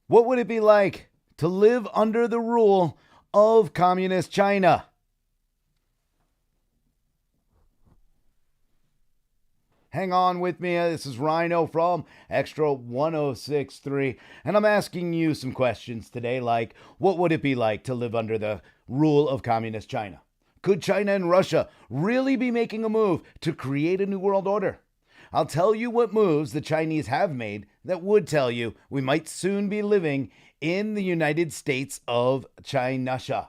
What would it be like to live under the rule of communist China? Hang on with me. This is Rhino from Xtra 1063, and I'm asking you some questions today like, what would it be like to live under the rule of communist China? Could China and Russia really be making a move to create a new world order? I'll tell you what moves the Chinese have made that would tell you we might soon be living in the United States of Chinussia.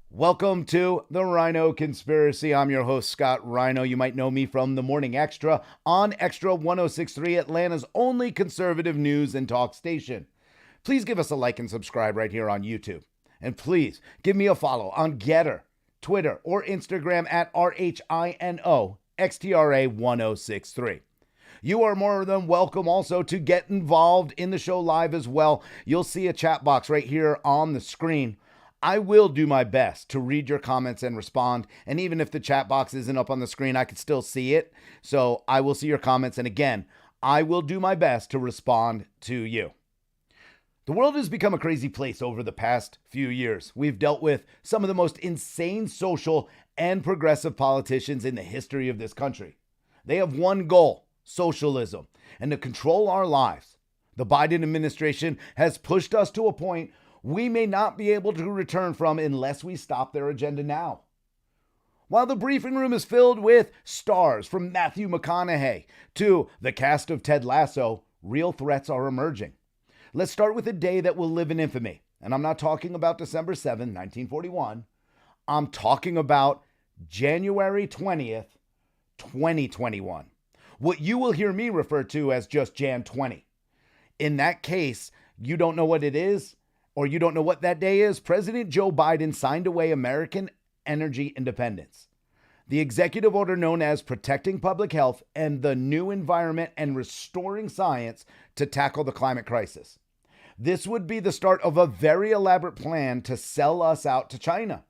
Welcome to the Rhino Conspiracy. I'm your host, Scott Rhino. You might know me from the Morning Extra on Xtra 1063, Atlanta's only conservative news and talk station. Please give us a like and subscribe right here on YouTube. And please give me a follow on Getter, Twitter, or Instagram at RHINO XTRA 1063. You are more than welcome also to get involved in the show live as well. You'll see a chat box right here on the screen. I will do my best to read your comments and respond. And even if the chat box isn't up on the screen, I can still see it. So I will see your comments. And again, I will do my best to respond to you. The world has become a crazy place over the past few years. We've dealt with some of the most insane social and progressive politicians in the history of this country. They have one goal: socialism, and to control our lives. The Biden administration has pushed us to a point we may not be able to return from unless we stop their agenda now. While the briefing room is filled with stars from Matthew McConaughey to the cast of Ted Lasso, real threats are emerging. Let's start with a day that will live in infamy. And I'm not talking about December 7th, 1941. I'm talking about January 20th, 2021. What you will hear me refer to as just Jan 20. In that case, you don't know what it is, or you don't know what that day is. President Joe Biden signed away American energy independence. The executive order known as Protecting Public Health and the New Environment and Restoring Science to Tackle the Climate Crisis. This would be the start of a very elaborate plan to sell us out to China.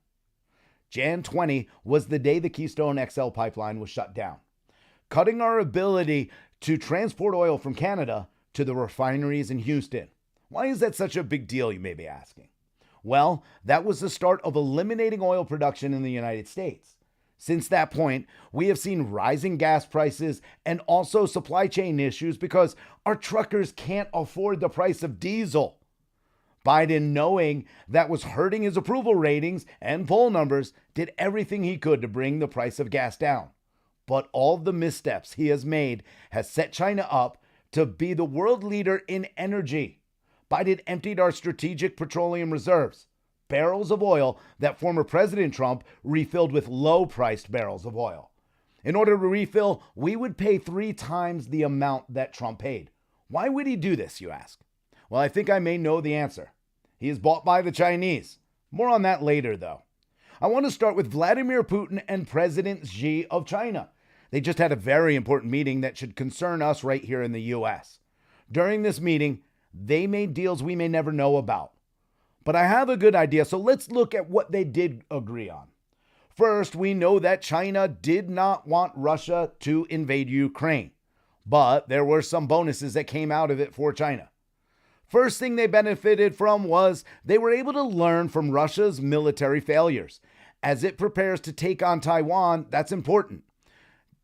Jan 20 was the day the Keystone XL pipeline was shut down, cutting our ability to transport oil from Canada to the refineries in Houston. Why is that such a big deal, you may be asking? Well, that was the start of eliminating oil production in the United States. Since that point, we have seen rising gas prices and also supply chain issues because our truckers can't afford the price of diesel. Biden, knowing that was hurting his approval ratings and poll numbers, did everything he could to bring the price of gas down. But all the missteps he has made has set China up to be the world leader in energy. Biden emptied our strategic petroleum reserves, barrels of oil that former President Trump refilled with low-priced barrels of oil. In order to refill, we would pay 3 times the amount that Trump paid. Why would he do this, you ask? Well, I think I may know the answer. He is bought by the Chinese. More on that later, though. I want to start with Vladimir Putin and President Xi of China. They just had a very important meeting that should concern us right here in the U.S. During this meeting, they made deals we may never know about. But I have a good idea, so let's look at what they did agree on. First, we know that China did not want Russia to invade Ukraine, but there were some bonuses that came out of it for China. First thing they benefited from was they were able to learn from Russia's military failures. As it prepares to take on Taiwan, that's important.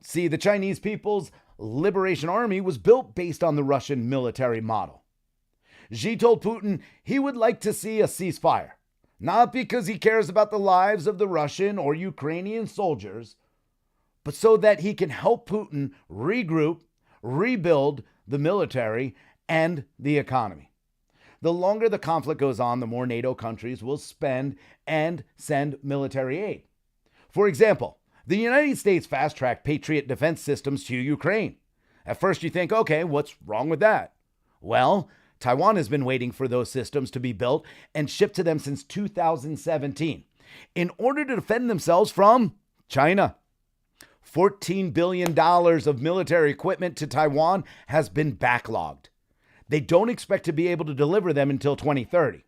See, the Chinese People's Liberation Army was built based on the Russian military model. Xi told Putin he would like to see a ceasefire, not because he cares about the lives of the Russian or Ukrainian soldiers, but so that he can help Putin regroup, rebuild the military and the economy. The longer the conflict goes on, the more NATO countries will spend and send military aid. For example, the United States fast-tracked Patriot defense systems to Ukraine. At first you think, okay, what's wrong with that? Well, Taiwan has been waiting for those systems to be built and shipped to them since 2017 in order to defend themselves from China. $14 billion of military equipment to Taiwan has been backlogged. They don't expect to be able to deliver them until 2030.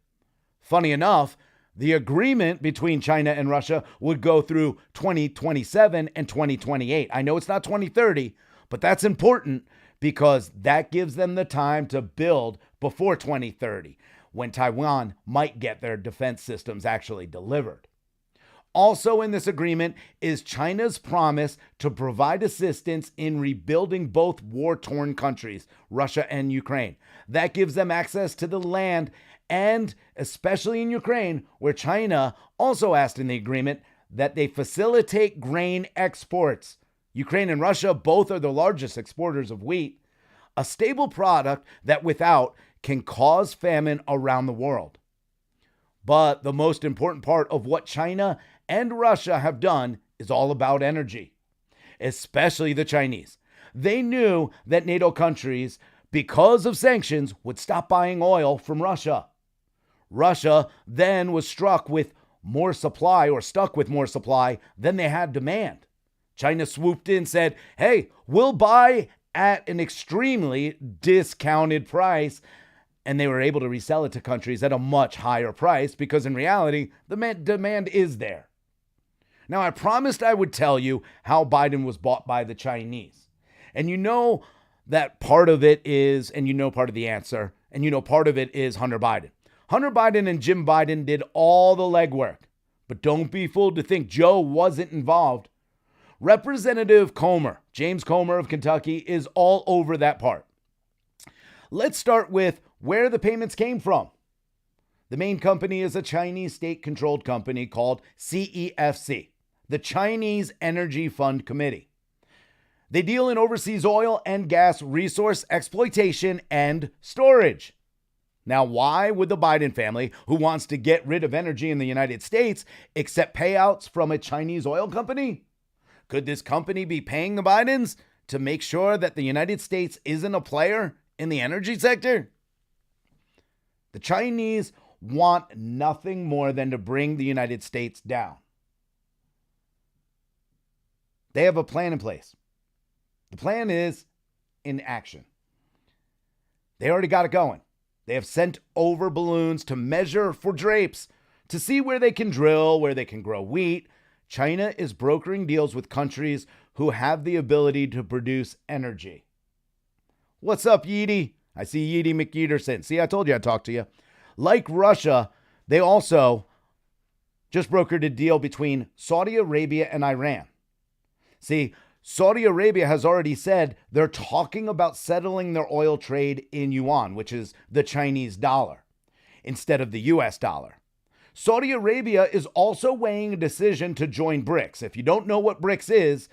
Funny enough, the agreement between China and Russia would go through 2027 and 2028. I know it's not 2030, but that's important because that gives them the time to build before 2030. when Taiwan might get their defense systems actually delivered. Also in this agreement is China's promise to provide assistance in rebuilding both war-torn countries, Russia and Ukraine. That gives them access to the land, and especially in Ukraine, where China also asked in the agreement that they facilitate grain exports. Ukraine and Russia both are the largest exporters of wheat, a stable product that without can cause famine around the world. But the most important part of what China and Russia have done is all about energy, especially the Chinese. They knew that NATO countries, because of sanctions, would stop buying oil from Russia. Russia then was stuck with more supply than they had demand. China swooped in and said, hey, we'll buy at an extremely discounted price. And they were able to resell it to countries at a much higher price because in reality, the demand is there. Now, I promised I would tell you how Biden was bought by the Chinese. And you know that part of it is, and you know part of the answer, and you know part of it is Hunter Biden. Hunter Biden and Jim Biden did all the legwork. But don't be fooled to think Joe wasn't involved. Representative Comer, James Comer of Kentucky, is all over that part. Let's start with where the payments came from. The main company is a Chinese state-controlled company called CEFC, the Chinese Energy Fund Committee. They deal in overseas oil and gas resource exploitation and storage. Now, why would the Biden family, who wants to get rid of energy in the United States, accept payouts from a Chinese oil company? Could this company be paying the Bidens to make sure that the United States isn't a player in the energy sector? The Chinese want nothing more than to bring the United States down. They have a plan in place. The plan is in action. They already got it going. They have sent over balloons to measure for drapes, to see where they can drill, where they can grow wheat. China is brokering deals with countries who have the ability to produce energy. What's up, Yeety? I see Yeety McYeterson. See, I told you I'd talk to you. Like Russia, they also just brokered a deal between Saudi Arabia and Iran. See, Saudi Arabia has already said they're talking about settling their oil trade in yuan, which is the Chinese dollar, instead of the US dollar. Saudi Arabia is also weighing a decision to join BRICS. If you don't know what BRICS is,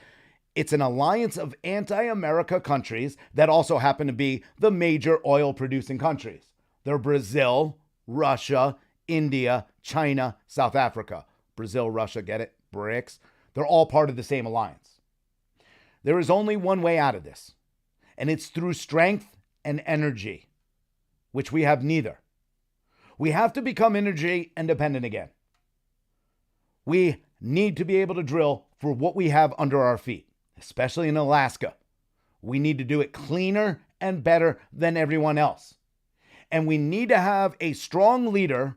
it's an alliance of anti-America countries that also happen to be the major oil-producing countries. They're Brazil, Russia, India, China, South Africa. Brazil, Russia, get it? BRICS. They're all part of the same alliance. There is only one way out of this, and it's through strength and energy, which we have neither. We have to become energy independent again. We need to be able to drill for what we have under our feet, especially in Alaska. We need to do it cleaner and better than everyone else. And we need to have a strong leader,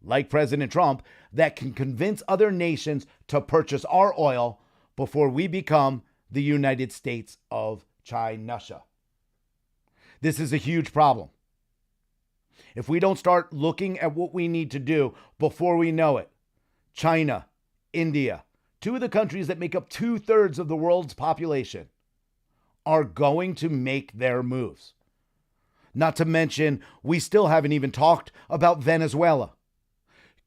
like President Trump, that can convince other nations to purchase our oil before we become the United States of Chinussia. This is a huge problem. If we don't start looking at what we need to do before we know it, China, India, two of the countries that make up 2/3 of the world's population, are going to make their moves. Not to mention, we still haven't even talked about Venezuela,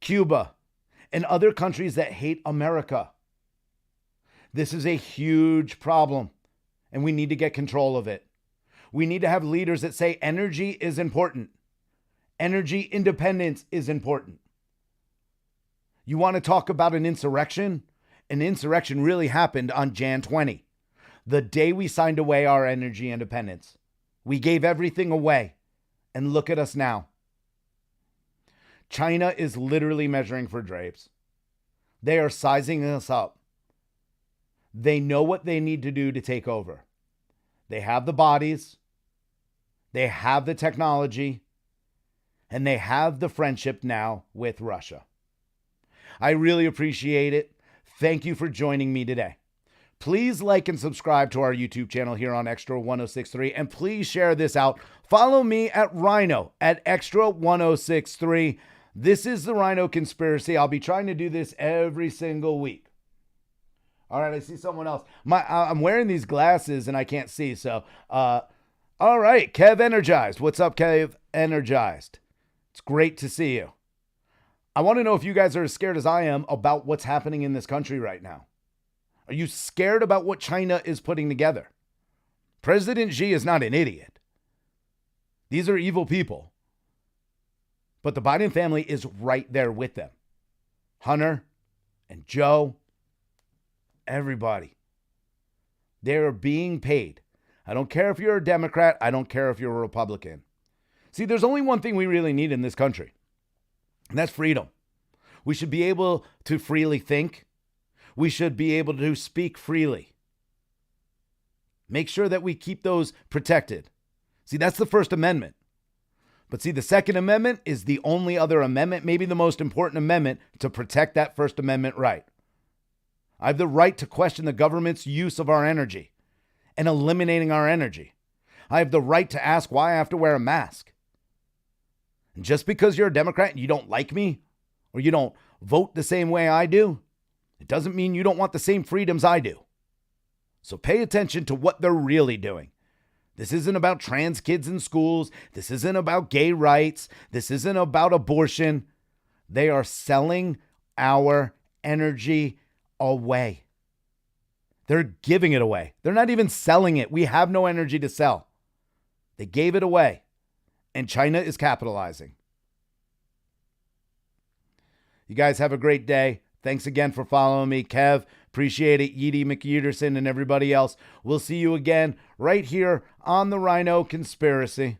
Cuba, and other countries that hate America. This is a huge problem, and we need to get control of it. We need to have leaders that say energy is important. Energy independence is important. You want to talk about an insurrection? An insurrection really happened on Jan 20, the day we signed away our energy independence. We gave everything away, and look at us now. China is literally measuring for drapes. They are sizing us up. They know what they need to do to take over. They have the bodies, they have the technology, and they have the friendship now with Russia. I really appreciate it. Thank you for joining me today. Please like and subscribe to our YouTube channel here on Xtra 1063, and please share this out. Follow me at Rhino at Xtra 1063. This is the Rhino Conspiracy. I'll be trying to do this every single week. All right, I see someone else. I'm wearing these glasses and I can't see. So, all right, Kev Energized. What's up, Kev Energized? It's great to see you. I want to know if you guys are as scared as I am about what's happening in this country right now. Are you scared about what China is putting together? President Xi is not an idiot. These are evil people. But the Biden family is right there with them. Hunter and Joe, everybody. They're being paid. I don't care if you're a Democrat. I don't care if you're a Republican. See, there's only one thing we really need in this country, and that's freedom. We should be able to freely think. We should be able to speak freely. Make sure that we keep those protected. See, that's the First Amendment. But see, the Second Amendment is the only other amendment, maybe the most important amendment, to protect that First Amendment right. I have the right to question the government's use of our energy and eliminating our energy. I have the right to ask why I have to wear a mask. And just because you're a Democrat and you don't like me, or you don't vote the same way I do, it doesn't mean you don't want the same freedoms I do. So pay attention to what they're really doing. This isn't about trans kids in schools. This isn't about gay rights. This isn't about abortion. They are selling our energy away. They're giving it away. They're not even selling it. We have no energy to sell. They gave it away. And China is capitalizing. You guys have a great day. Thanks again for following me. Kev, appreciate it. Yeedy McUderson and everybody else. We'll see you again right here on the Rhino Conspiracy.